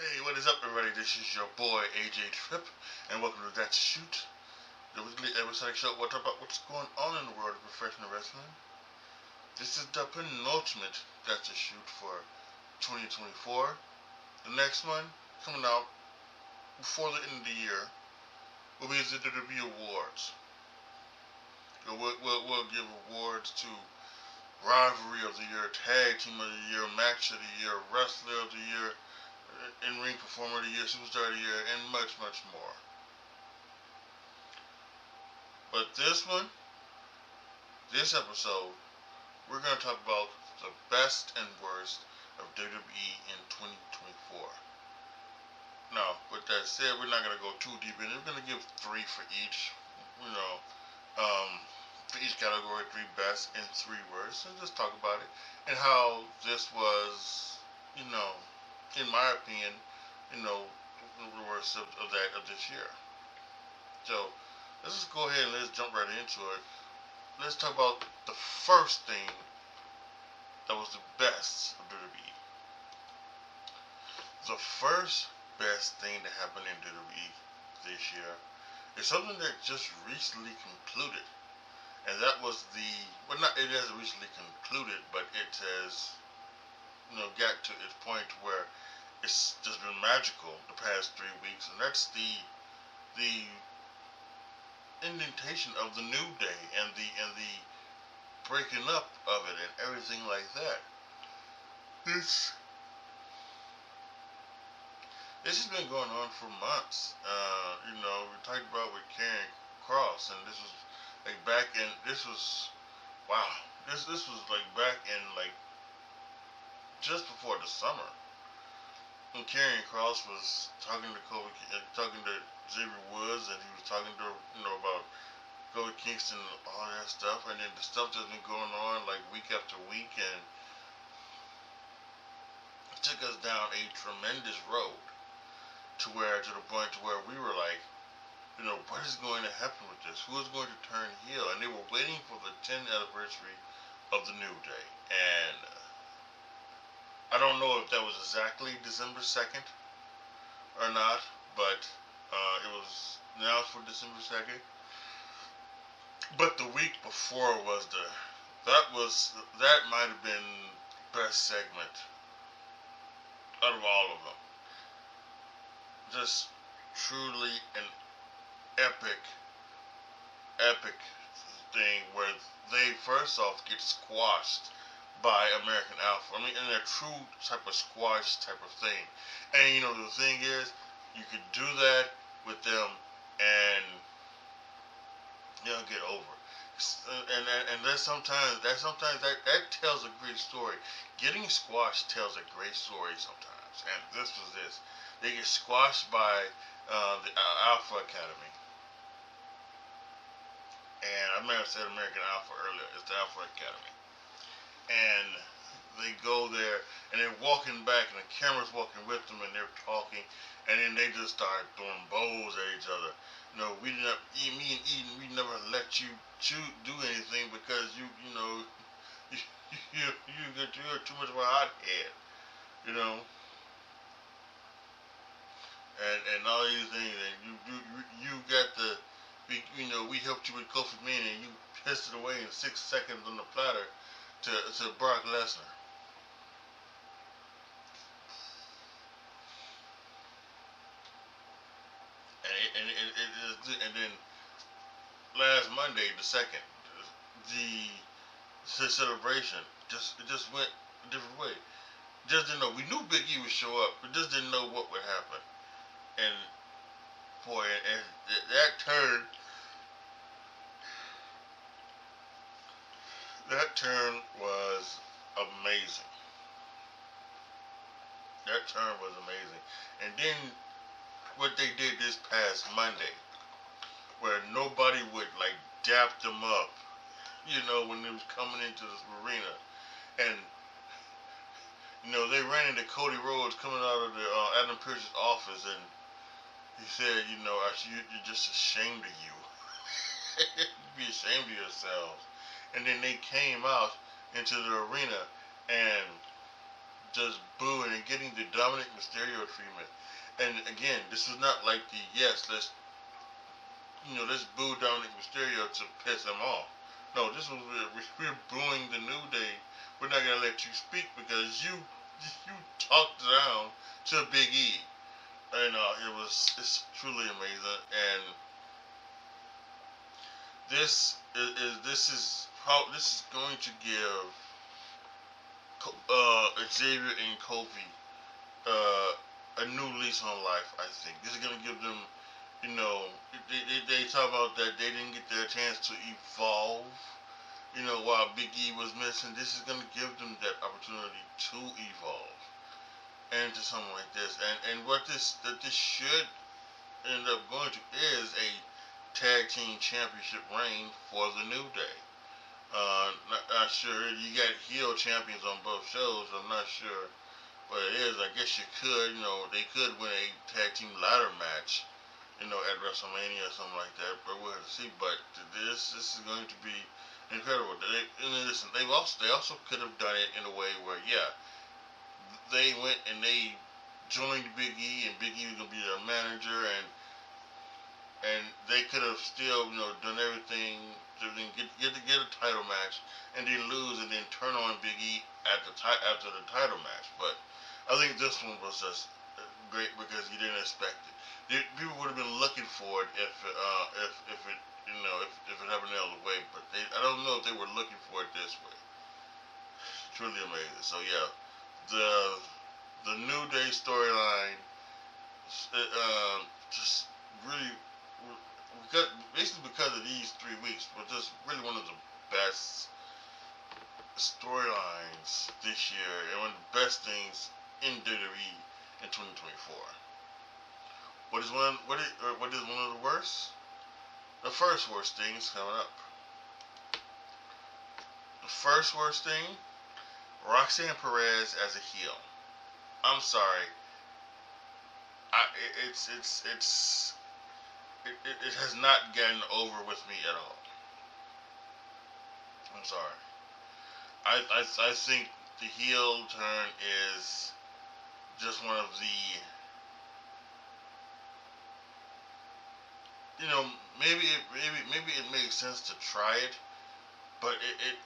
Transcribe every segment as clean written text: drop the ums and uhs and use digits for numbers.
Hey, what is up, everybody? This is your boy AJTRIP, and welcome to That's Shoot. The weekly episodic show. We'll talk about what's going on in the world of professional wrestling. This is the penultimate That's a Shoot for 2024. The next one coming out before the end of the year will be the WWE Awards. We'll give awards to Rivalry of the Year, Tag Team of the Year, Match of the Year, Wrestler of the Year, In-Ring Performer of the Year, Superstar of the Year, and much, much more. But this episode, we're going to talk about the best and worst of WWE in 2024. Now, with that said, we're not going to go too deep in it. We're going to give 3 for each, for each category, 3 best and 3 worst, and just talk about it, and how this was, in my opinion, the worst of this year. So let's just go ahead and let's jump right into it. Let's talk about the first thing that was the best of WWE. The first best thing that happened in WWE this year is something that just recently concluded, and that was it hasn't recently concluded, but it has got to its point where it's just been magical the past 3 weeks, and that's the indentation of the New Day and the breaking up of it and everything like that. This has been going on for months. We talked about with Karrion Kross, and this was like back in this was back in just before the summer. When Karrion Kross was talking to Xavier Woods, and he was talking to about Kofi Kingston and all that stuff, and then the stuff that's been going on like week after week, and it took us down a tremendous road to the point where we were like, what is going to happen with this? Who is going to turn heel? And they were waiting for the 10th anniversary of the New Day, and I don't know if that was exactly December 2nd or not, but it was announced for December 2nd. But the week before was that might have been best segment out of all of them. Just truly an epic thing where they first off get squashed by American Alpha. I mean, in a true type of squash type of thing. And the thing is, you could do that with them and they'll get over. And sometimes that tells a great story. Getting squashed tells a great story sometimes. And this was this. They get squashed by the Alpha Academy. And I may have said American Alpha earlier. It's the Alpha Academy. And they go there, and they're walking back, and the camera's walking with them, and they're talking, and then they just start throwing bows at each other. Me and Eden, we never let you do anything because you're too much of a hothead, and all these things, and you got we helped you with Kofi Mania, and you pissed it away in 6 seconds on the platter to Brock Lesnar. And then last Monday, the 2nd, the celebration just went a different way. Just didn't know. We knew Big E would show up, but just didn't know what would happen. And boy, and that turn was amazing. That turn was amazing. And then what they did this past Monday, where nobody would dap them up, when they was coming into this arena, and they ran into Cody Rhodes coming out of the Adam Pearce's office, and he said, you're just ashamed of you. Be ashamed of yourselves. And then they came out into the arena, and just booing and getting the Dominic Mysterio treatment. And again, this was not like the let's boo Dominic Mysterio to piss him off. No, this was we're booing the New Day. We're not gonna let you speak because you talked down to Big E. And it's truly amazing. And this is how this is going to give Xavier and Kofi a new lease on life. I think this is going to give them, they talk about that they didn't get their chance to evolve. While Big E was missing, this is going to give them that opportunity to evolve into something like this. And what this should end up going to is a tag team championship reign for the New Day. Not sure. You got heel champions on both shows. I'm not sure what it is. I guess you could. They could win a tag team ladder match. At WrestleMania or something like that. But we'll have to see. But this is going to be incredible. They also could have done it in a way where they went and they joined Big E, and Big E was gonna be their manager, and they could have still done everything to then get a title match, and then lose, and then turn on Big E after the title match. But I think this one was just great because you didn't expect it. People would have been looking for it if it happened the other way, but I don't know if they were looking for it this way. Truly amazing. So yeah, the New Day storyline just really because of these 3 weeks was just really one of the best storylines this year and one of the best things in WWE in 2024. What is one of the worst? The first worst thing is coming up. The first worst thing, Roxanne Perez as a heel. I'm sorry. It has not gotten over with me at all. I'm sorry. I think the heel turn is just one of the maybe it makes sense to try it, but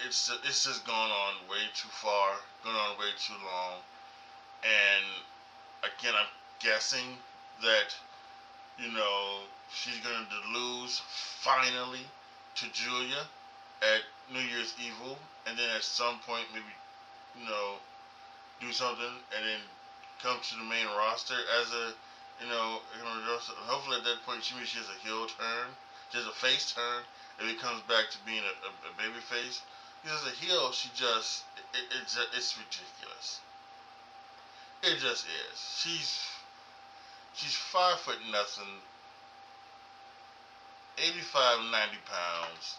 it's just gone on way too far, gone on way too long, and again I'm guessing that she's going to lose finally to Julia at New Year's Evil, and then at some point maybe do something, and then come to the main roster as a hopefully at that point she has a heel turn, she has a face turn, and it comes back to being a baby face. Because as a heel, it's ridiculous. It just is. She's 5 foot nothing, 85, 90 pounds,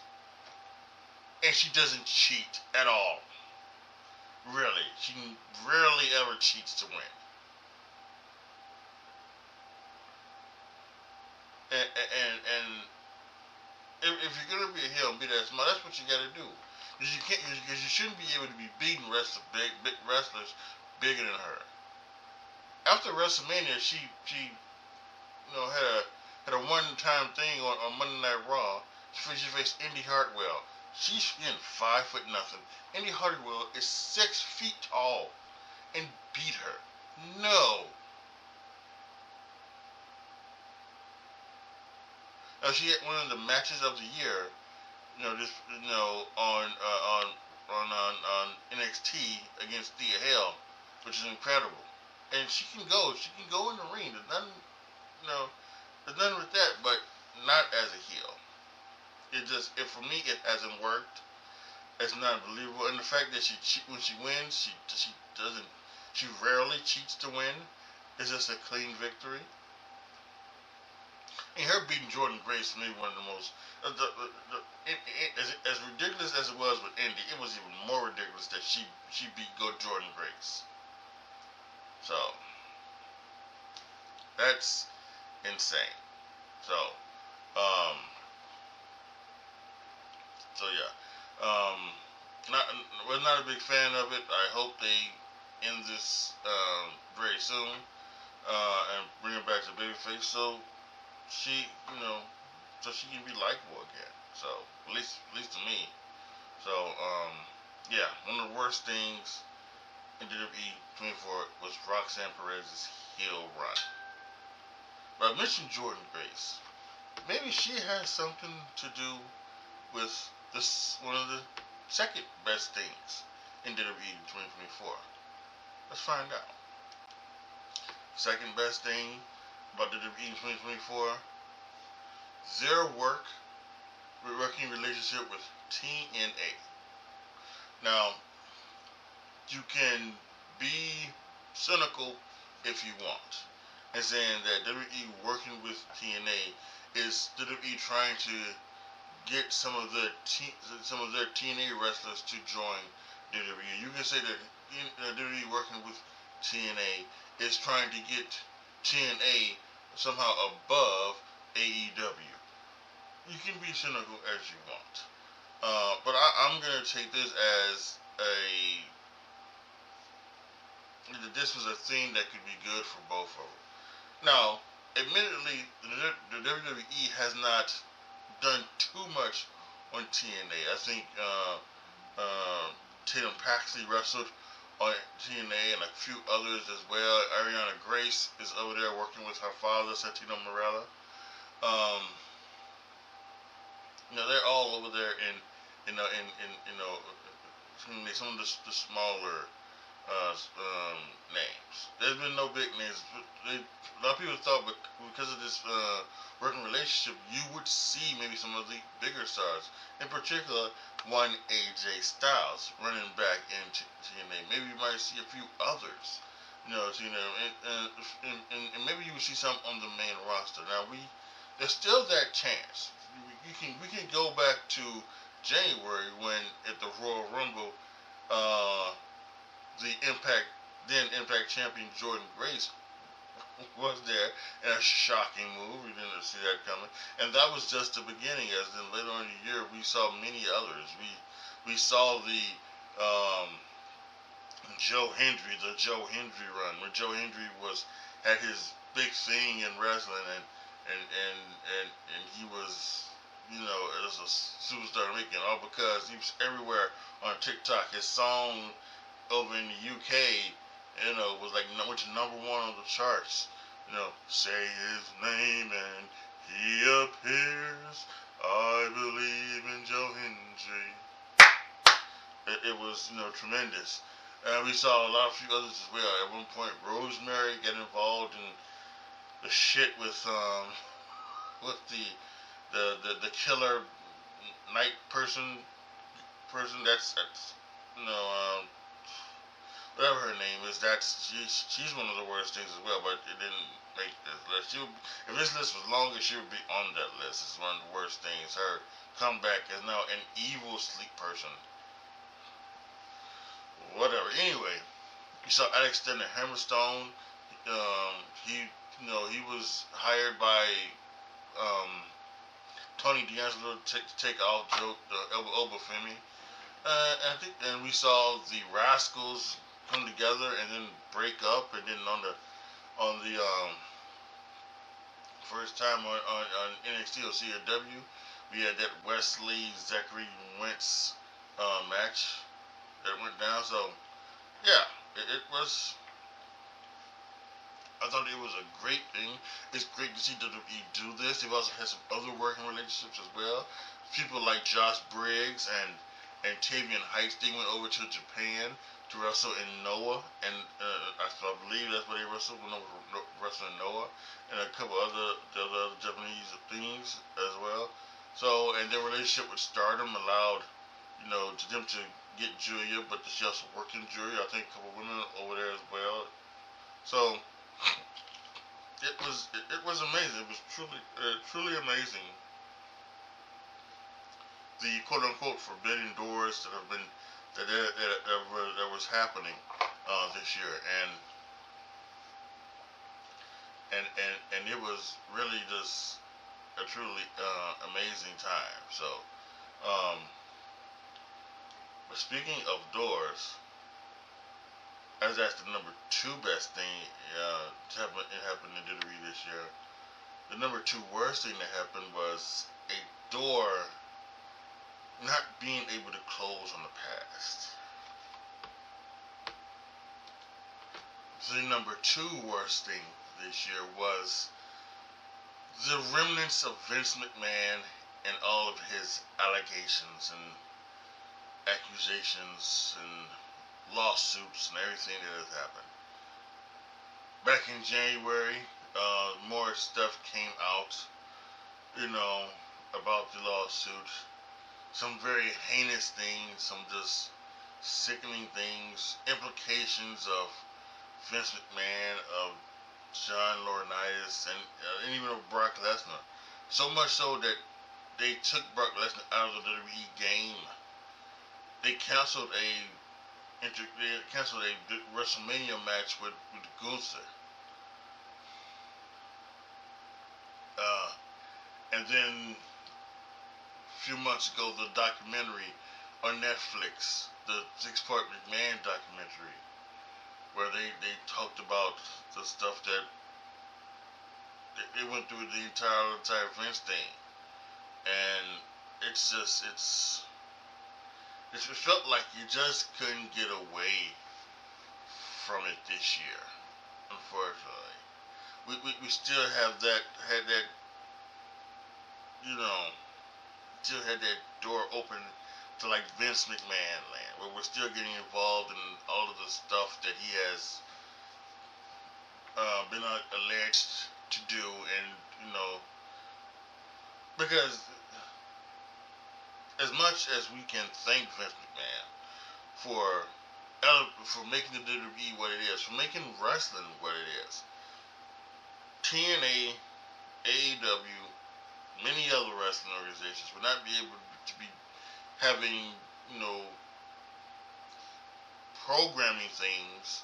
and she doesn't cheat at all. Really, she rarely ever cheats to win. And if you're gonna be a heel and be that smart, that's what you gotta do. Because you shouldn't be able to be beating big wrestlers bigger than her. After WrestleMania, she had a one-time thing on Monday Night Raw. She faced Indy Hartwell. She's in 5 foot nothing. Indy Hartwell is 6 feet tall, and beat her. No. Now she had one of the matches of the year, on NXT against Thea Hale, which is incredible. And she can go in the ring. There's nothing with that, but not as a heel. For me, it hasn't worked. It's not believable. And the fact that when she wins, she rarely cheats to win. It's just a clean victory. And her beating Jordan Grace to me one of the most as ridiculous as it was with Indy, it was even more ridiculous that she beat Jordan Grace. So that's insane. So yeah. Was not a big fan of it. I hope they in this very soon, and bring her back to babyface, so she, so she can be likable again. So at least to me. So yeah, one of the worst things in WWE 24 was Roxanne Perez's heel run. But I mentioned Jordan Grace. Maybe she has something to do with this one of the second best things in WWE 2024. Let's find out. Second best thing about WWE 2024: their working relationship with TNA. Now, you can be cynical if you want, and saying that WWE working with TNA is WWE trying to get some of their TNA wrestlers to join WWE. You can say that WWE working with TNA is trying to get TNA somehow above AEW. You can be cynical as you want, but I'm gonna take this as this was a thing that could be good for both of them. Now, admittedly, the WWE has not done too much on TNA. I think Tatum Paxley wrestled on TNA and a few others as well. Ariana Grace is over there working with her father, Santino Marella. They're all over there in some of the smaller names. There's been no big names. A lot of people thought, but because of this working relationship, you would see maybe some of the bigger stars. In particular, one AJ Styles running back into TNA. Maybe you might see a few others. And maybe you would see some on the main roster. Now there's still that chance. We can go back to January when at the Royal Rumble, the Impact champion Jordan Grace was there in a shocking move. We didn't see that coming, and that was just the beginning. As then later on in the year, we saw many others. We saw the Joe Hendry run, when Joe Hendry had his big thing in wrestling, and he was, it was a superstar making, all because he was everywhere on TikTok. His song over in the UK, was like went to number one on the charts. Say his name and he appears. I believe in Joe Hendry. It was, tremendous. And we saw a lot of few others as well. At one point, Rosemary got involved in the shit with the killer night person that's whatever her name is. She's one of the worst things as well. But it didn't make this list. If this list was longer, she would be on that list. It's one of the worst things. Her comeback is now an evil sleep person. Whatever. Anyway, you saw Alexander Hammerstone. He was hired by Tony D'Angelo to take off Oba Femi. And we saw the Rascals come together and then break up, and then on the first time on NXT or CW, we had that Wesley Zachary Wentz match that went down. So yeah, it was. I thought it was a great thing. It's great to see WWE do this. They've also had some other working relationships as well. People like Josh Briggs and Tavian Heights, they went over to Japan to wrestle in Noah, and I believe that's where they wrestled when they were wrestling Noah, and a couple other Japanese things as well. So, and their relationship with Stardom allowed, to them to get Julia, but she also worked in Julia. I think a couple women over there as well. So it was amazing. It was truly amazing. The quote unquote forbidden doors that was happening this year, and it was really just a truly amazing time. So, but speaking of doors, I that's the number 2 best thing it happened in WWE this year. The number 2 worst thing that happened was a door not being able to close on the past. The number 2 worst thing this year was the remnants of Vince McMahon and all of his allegations and accusations and lawsuits and everything that has happened. Back in January, more stuff came out, about the lawsuit. Some very heinous things, some just sickening things, implications of Vince McMahon, of John Laurinaitis, and even of Brock Lesnar. So much so that they took Brock Lesnar out of the WWE game. They canceled a WrestleMania match with Gunther. And then a few months ago, the documentary on Netflix, the 6-part McMahon documentary, where they talked about the stuff that they went through the entire Vince thing. And it felt like you just couldn't get away from it this year, unfortunately. We still had that still had that door open to like Vince McMahon land, where we're still getting involved in all of the stuff that he has been alleged to do, and because as much as we can thank Vince McMahon for making the WWE what it is, for making wrestling what it is, TNA, AEW, many other wrestling organizations would not be able to be having, programming things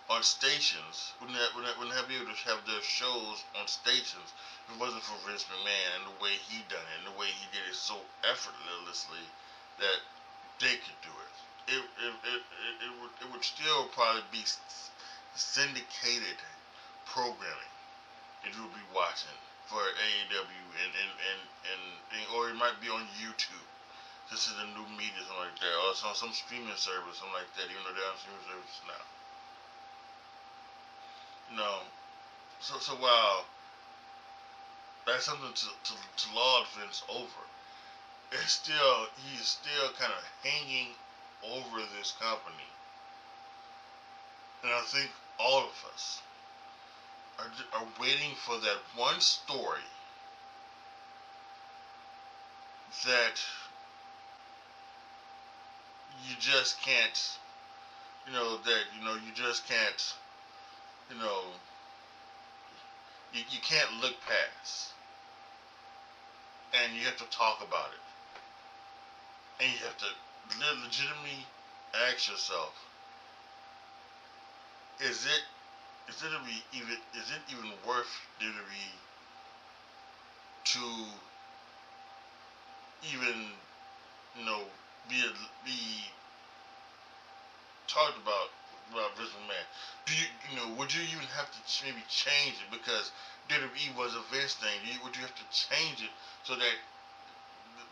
on stations, wouldn't have been able to have their shows on stations if it wasn't for Vince McMahon and the way he done it and the way he did it so effortlessly that they could do it. It would still probably be syndicated programming that you would be watching for AEW or it might be on YouTube. This is a new media, something like that, or it's on some streaming service, something like that, even though they're on streaming service now. So while that's something to laud Vince over, he's still kind of hanging over this company, and I think all of us are waiting for that one story that you just can't, you just can't, you can't look past, and you have to talk about it, and you have to legitimately ask yourself, is it even worth WWE to even be talked about Vince McMahon? Would you even have to maybe change it because WWE was a Vince thing? Would you have to change it so that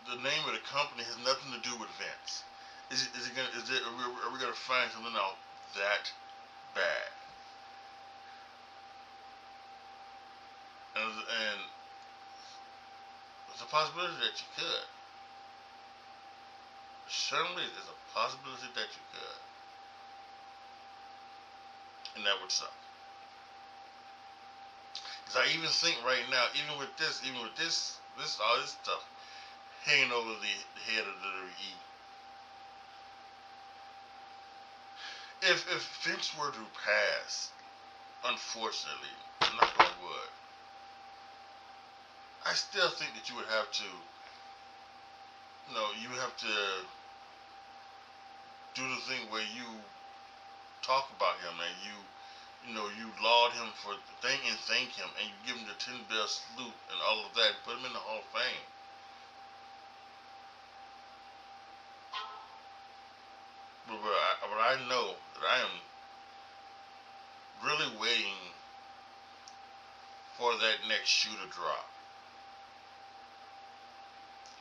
the name of the company has nothing to do with Vince? Are we gonna find something out that bad? And there's a possibility that you could. Certainly, there's a possibility that you could, and that would suck. Because I even think right now, even with this, all this stuff hanging over the head of the WWE, if Vince were to pass, unfortunately, knock on wood, I still think that you would have to, do the thing where you talk about him and you laud him for the thing and thank him, and you give him the 10-bell salute and all of that, put him in the Hall of Fame. But I know that I am really waiting for that next shoe to drop.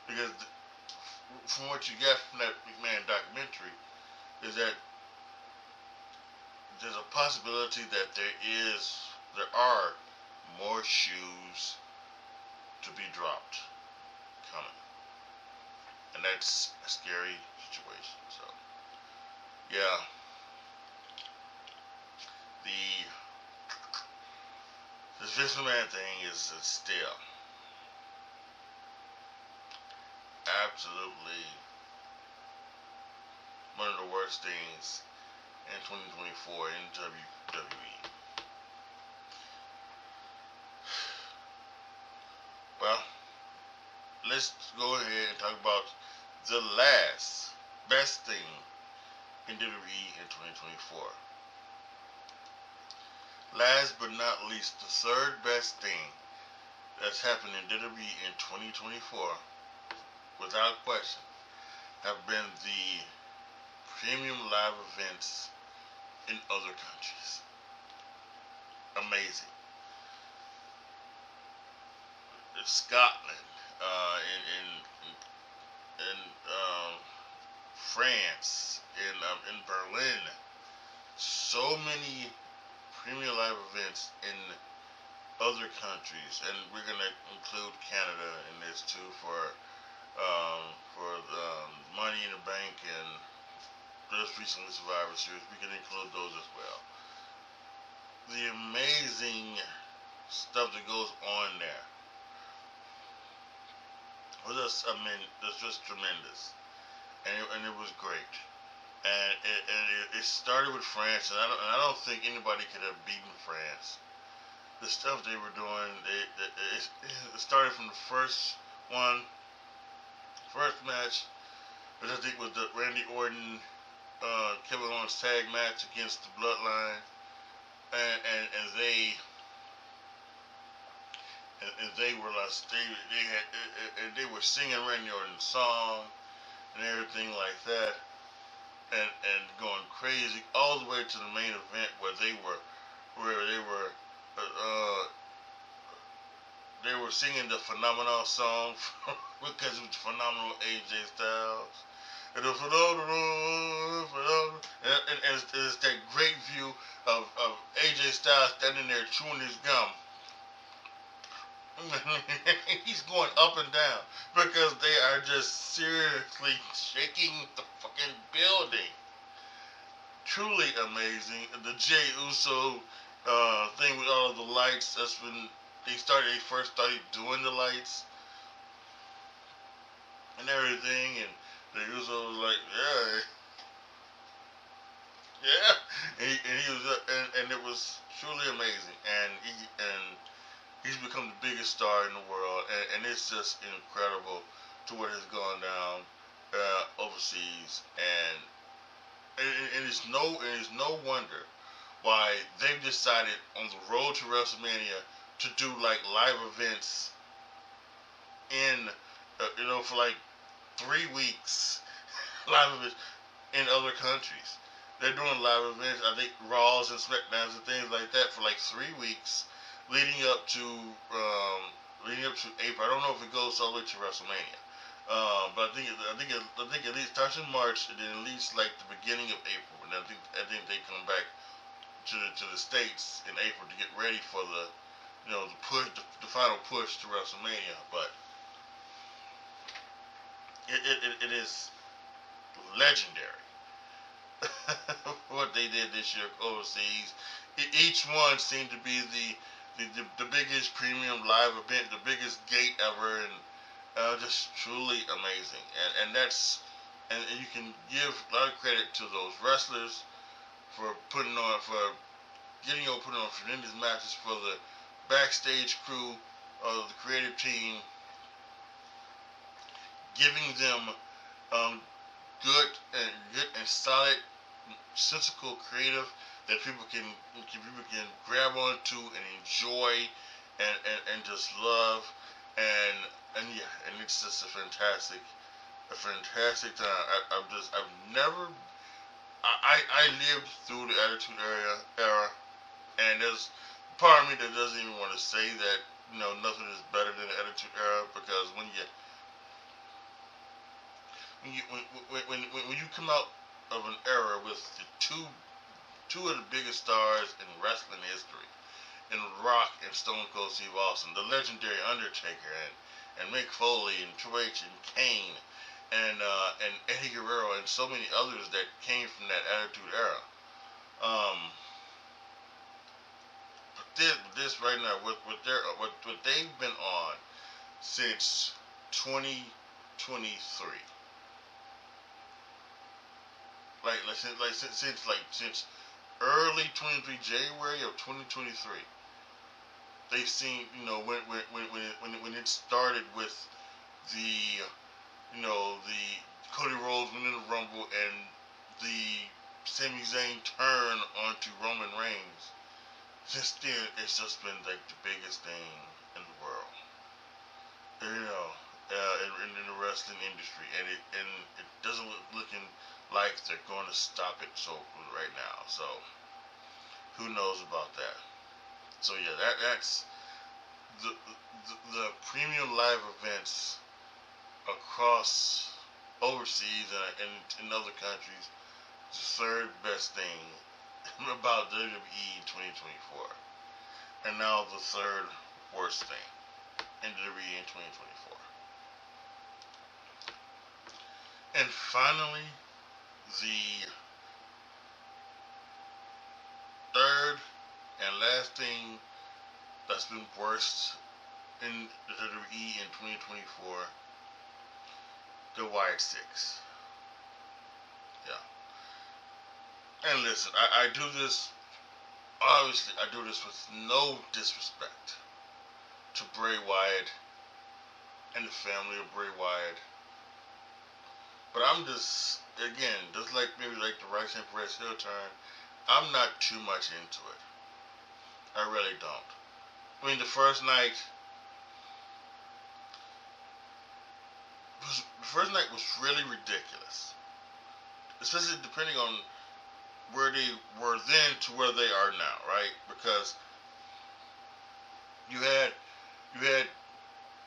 Because from what you get from that McMahon documentary is that there's a possibility that there are more shoes to be dropped coming. And that's a scary situation. So, yeah. This Vince McMahon thing is still absolutely one of the worst things in 2024 in WWE. Well, let's go ahead and talk about the last best thing in WWE in 2024. Last but not least, the third best thing that's happened in WWE in 2024, without question, have been the premium live events in other countries. Amazing. In Scotland, in France, in Berlin, so many premium live events in other countries, and we're gonna include Canada in this too for the Money in the Bank and just recently Survivor Series. We can include those as well. The amazing stuff that goes on there was just, it's just tremendous, and it was great. And it started with France, and I don't think anybody could have beaten France. The stuff they were doing, it started from the first match, which I think was the Randy Orton, Kevin Owens tag match against the Bloodline, and they were like they were singing Randy Orton's song and everything like that. And going crazy all the way to the main event where they were singing the Phenomenal song because it was Phenomenal AJ Styles. And the Phenomenal, and it's that great view of AJ Styles standing there chewing his gum. He's going up and down because they are just seriously shaking the fucking building. Truly amazing. The Jey Uso thing with all of the lights, that's when they first started doing the lights and everything, and the Uso was like, yeah, and he was and it was truly amazing, and he's become the biggest star in the world, and it's just incredible to what has gone down overseas, and it's no wonder why they've decided on the road to WrestleMania to do like live events in for like 3 weeks, live events in other countries. They're doing live events, I think Raws and SmackDowns and things like that for like 3 weeks. Leading up to April. I don't know if it goes all the way to WrestleMania, but I think at least starts in March, and then at least like the beginning of April, and I think they come back to the States in April to get ready for the the final push to WrestleMania. But it is legendary what they did this year overseas. Each one seemed to be the biggest premium live event, the biggest gate ever, and just truly amazing. And you can give a lot of credit to those wrestlers for putting on tremendous matches, for the backstage crew of the creative team, giving them good and solid, sensical creative that people can grab onto and enjoy and just love, and it's just a fantastic time. I lived through the Attitude Era, And there's part of me that doesn't even want to say that, nothing is better than the Attitude Era, because when you come out of an era with the two of the biggest stars in wrestling history, in Rock and Stone Cold Steve Austin, the legendary Undertaker, and Mick Foley and Triple H and Kane and Eddie Guerrero and so many others that came from that Attitude Era. This right now, what they've been on since 2023, since early 23 January of 2023. They've seen, when it started with the the Cody Rhodes winning the Rumble and the Sami Zayn turn onto Roman Reigns. Since then, it's just been like the biggest thing in the world, in the wrestling industry, and it doesn't looking like they're going to stop it so right now. So who knows about that? So yeah, that's the premium live events across overseas and in other countries. The third best thing about WWE 2024, and now the third worst thing in WWE in 2024. And finally, the third and last thing that's been worst in the WWE in 2024, the Wyatt Six. Yeah. And listen, I do this, obviously, I do this with no disrespect to Bray Wyatt and the family of Bray Wyatt. But I'm just, again, just like maybe like the Roxanne Perez heel turn, I'm not too much into it. I really don't. I mean, the first night was really ridiculous. Especially depending on where they were then to where they are now, right? Because you had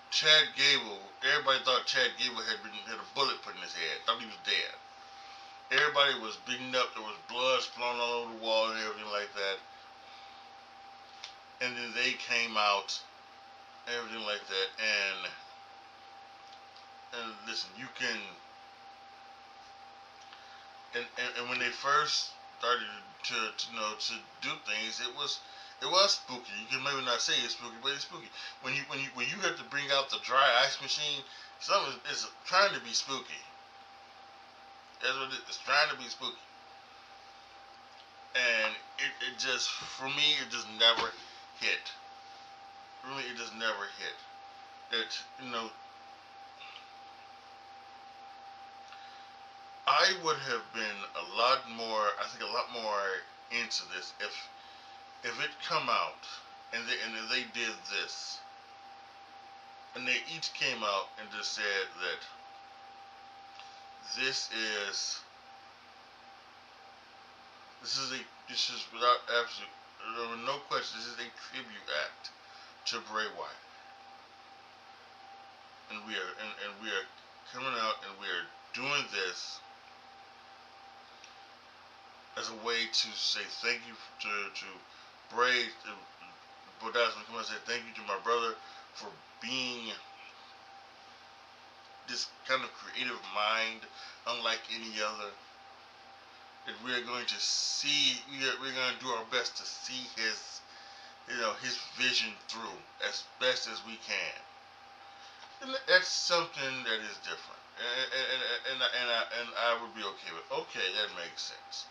Chad Gable. Everybody thought Chad Gable had a bullet put in his head. Thought he was dead. Everybody was beaten up. There was blood flowing all over the wall and everything like that. And then they came out, everything like that. And listen, you can. And when they first started to do things, it was spooky. You can maybe not say it's spooky, but it's spooky. When you have to bring out the dry ice machine, something is trying to be spooky. That's what it's trying to be spooky. And it just, for me, it just never hit. Really, it just never hit. It, I would have been a lot more into this if it come out and they did this, and they each came out and just said that this is without absolute, there were no question, this is a tribute act to Bray Wyatt, and we are coming out and we are doing this as a way to say thank you to Bray. But that's when I come and say thank you to my brother for being this kind of creative mind, unlike any other. That we're going to see, we're going to do our best to see his vision through as best as we can. And that's something that is different, and I would be okay with. Okay, that makes sense.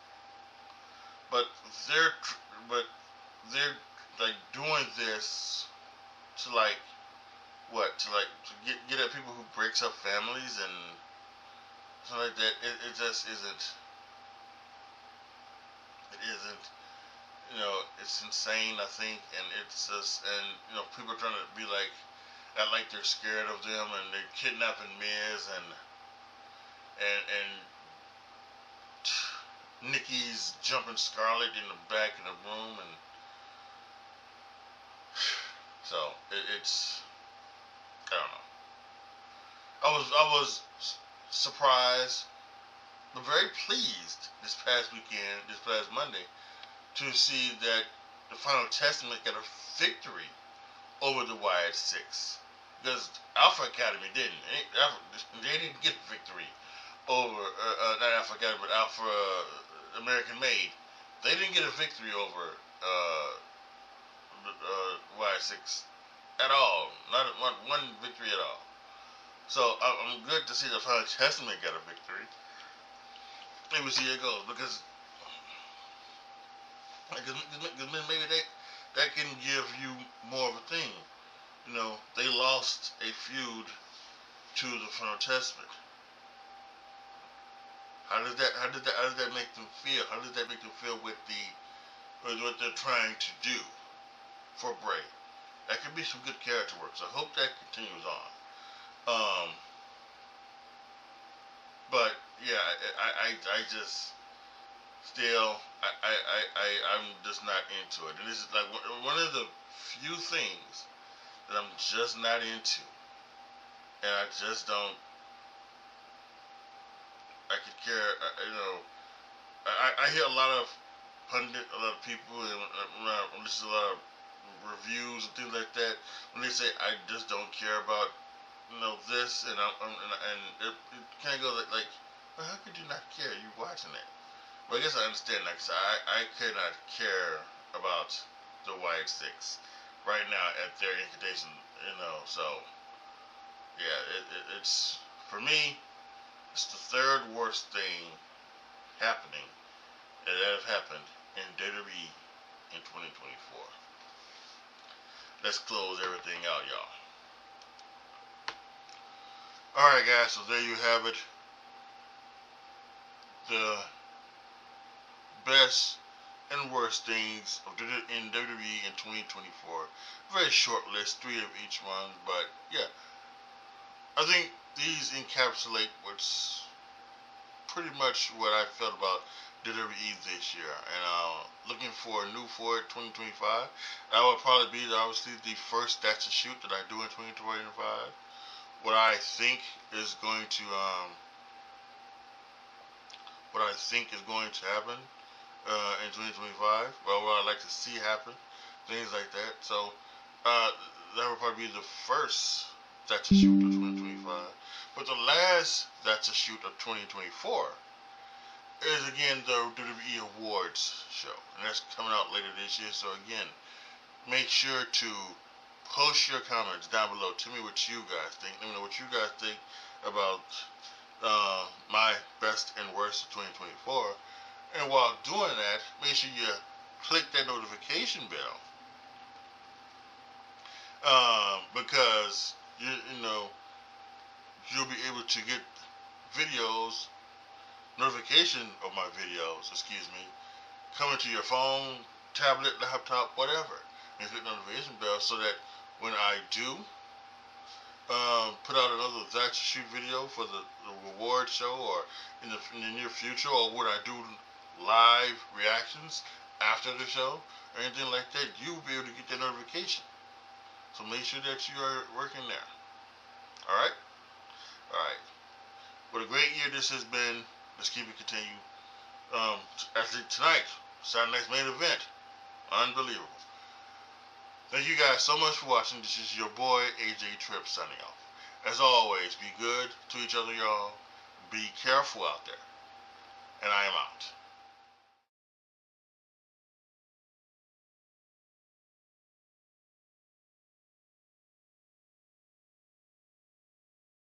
But they're like doing this to like what? To get at people who breaks up families and something like that. It just isn't. It isn't. It's insane, I think, and it's just, and people are trying to be like, act like they're scared of them, and they're kidnapping Miz, and Nikki's jumping Scarlett in the back of the room, and So it's I don't know. I was surprised, but very pleased this past weekend, this past Monday, to see that the Final Testament got a victory over the Wired Six. Because Alpha Academy didn't. They didn't get a victory over, not Alpha Academy, but Alpha American Made. They didn't get a victory over Wired Six at all. Not one victory at all. So I'm good to see the Final Testament got a victory. Maybe see how it goes, because maybe that can give you more of a thing. You know, they lost a feud to the Final Testament. How does that make them feel? How does that make them feel with what they're trying to do for Bray? That could be some good character work. So I hope that continues on. But yeah, I just still I'm just not into it. And this is like one of the few things that I'm just not into, and I just don't. I could care, I hear a lot of a lot of people, and when I listen to a lot of reviews and things like that, when they say I just don't care about this, and it kind of goes like, well, how could you not care? You're watching it. Well, I guess I understand that, because I could not care about the Wired Six right now at their incantation, so yeah, it's for me, it's the third worst thing happening that have happened in WWE in 2024. Let's close everything out, y'all. Alright, guys, so there you have it. The best and worst things in WWE in 2024. Very short list, 3 of each one, but yeah, I think these encapsulate what's pretty much what I felt about WWE this year, and looking for a new for 2025. That will probably be obviously the first That's a Shoot that I do in 2025. What I think is going to happen in 2025. Well, what I'd like to see happen, things like that. So that would probably be the first That's a Shoot of 2025. But the last That's a Shoot of 2024 is again the WWE Awards show, and that's coming out later this year. So again, make sure to post your comments down below. Tell me what you guys think. Let me know what you guys think about my best and worst of 2024. And while doing that, make sure you click that notification bell, because you'll be able to get notification of my videos, coming to your phone, tablet, laptop, whatever. And click the notification bell so that when I do put out another That's a Shoot video for the reward show, or in the near future, or when I do live reactions after the show or anything like that, you'll be able to get that notification. So make sure that you are working there. Alright? Alright. What a great year this has been. Let's keep it continue. Actually, tonight, Saturday night's main event. Unbelievable. Thank you guys so much for watching. This is your boy, AJTRIP, signing off. As always, be good to each other, y'all. Be careful out there. And I am out.